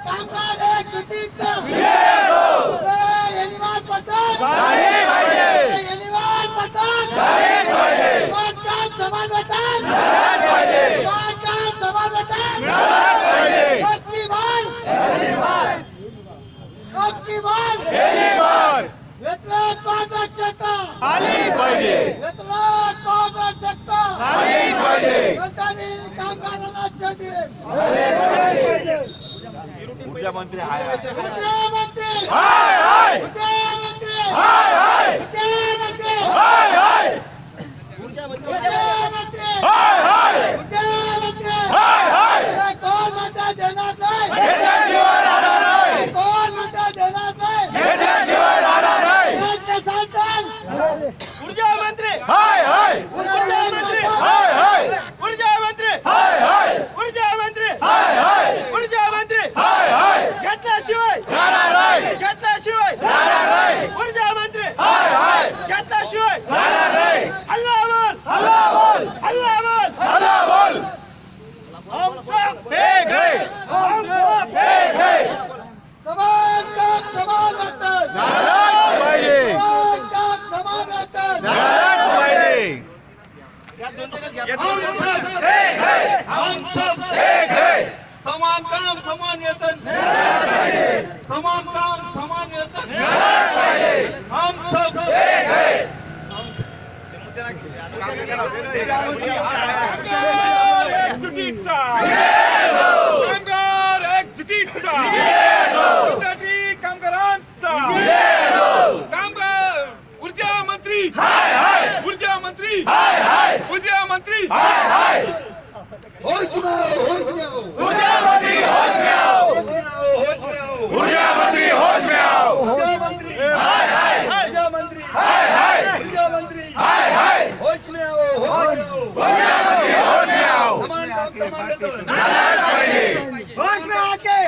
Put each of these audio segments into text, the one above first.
कामगार एकजुटीचं ऊर्जा मंत्री हाय समान काम समान वेतन समान काम समान वेतन हम सब एक है एकजुटीचा कामगार एकजुटीचा कामगारांचा कामगार ऊर्जा मंत्री ऊर्जा मंत्री ऊर्जा मंत्री होश में आओ, होश में आओ। ऊर्जा मंत्री होश में आओ ऊर्जा मंत्री होश में आओ ऊर्जा मंत्री हाय हाय ऊर्जा मंत्री हाय हाय ऊर्जा मंत्री हाय हाय होश में आओ, होश में आओ। ऊर्जा मंत्री होश में आओ समान काम समान वेतन नाराज पाहिजे होश में आके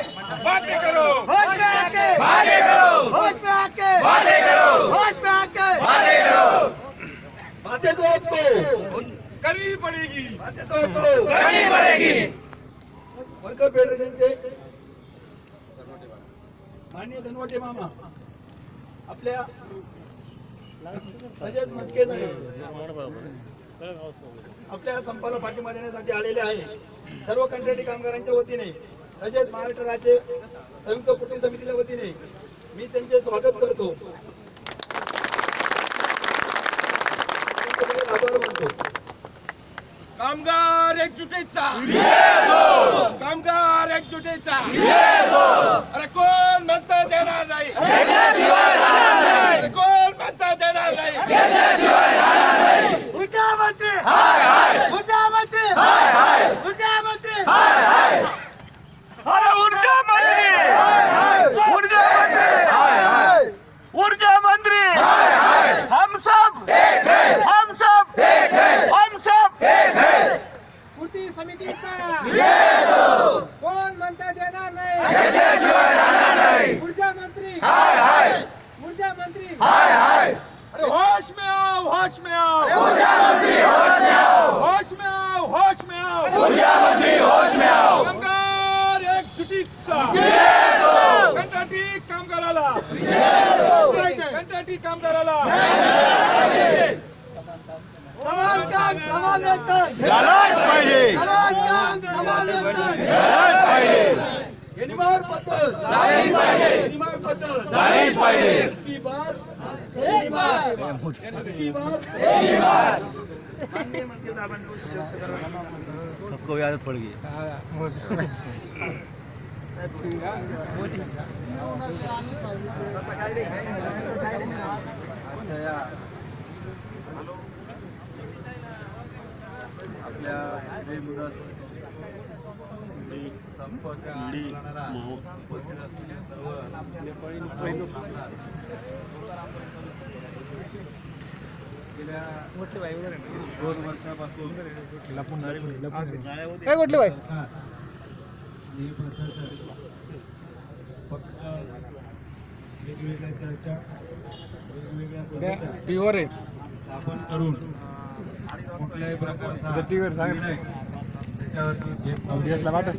बातें करो होश में आके बातें करो होश में आके बातें करो होश में आके बातें करो बातें तो आपको करनी पड़ेगी बातें तो आपको करनी पड़ेगी वर्कर फेडरेशनचे माननीय धनवटे मामा आपल्या तसेच मस्के साहेब आपल्या संपाला पाठिंबा देण्यासाठी आलेले आहे सर्व कंत्राटी कामगारांच्या वतीने तसेच महाराष्ट्र राज्य संयुक्त कृती समितीच्या वतीने मी त्यांचे स्वागत करतो आभार मानतो कामगार एकजुटीचा कामगार एकजुटीचा अरे कोण म्हणता देणार नाही अरे कोण म्हणता देणार नाही ऊर्जा मंत्री ऊर्जा मंत्री ऊर्जा मंत्री अरे ऊर्जा मंत्री ऊर्जा मंत्री ऊर्जा मंत्री हम सब हम सब हम सब कृती समितीचा कोण म्हणता देणार नाही ऊर्जा मंत्री ऊर्जा मंत्री अरे होश में आओ होश में आओ ऊर्जा मंत्री होश में आओ होश में आओ होश में आओ ऊर्जा मंत्री होश में आओ कामगार एकजुटीचा कंत्राटी कामगाराला कंत्राटी कामगाराला समान काम समान वेतन झालाच पाहिजे समान काम समान वेतन झालाच पाहिजे निमार पद्धत झालीच पाहिजे निमार पद्धत झालीच पाहिजे की बात की बात माननीय मंत्री साहेबांनी व्यक्त करा सबको आदत पड़ गई आपल्या मुदत संपर्क ईडी उपस्थित असलेले सर्व गेल्या 2 वर्षापासून काय म्हटलं बाई फक्त वेगवेगळ्या चर्चा वेगवेगळ्या पद्धती टीव्हीवर आहे आपण करून कुठल्याही प्रकारचा टीव्हीवर सांगितलं त्याच्यावरती ऑडियन्सला वाटत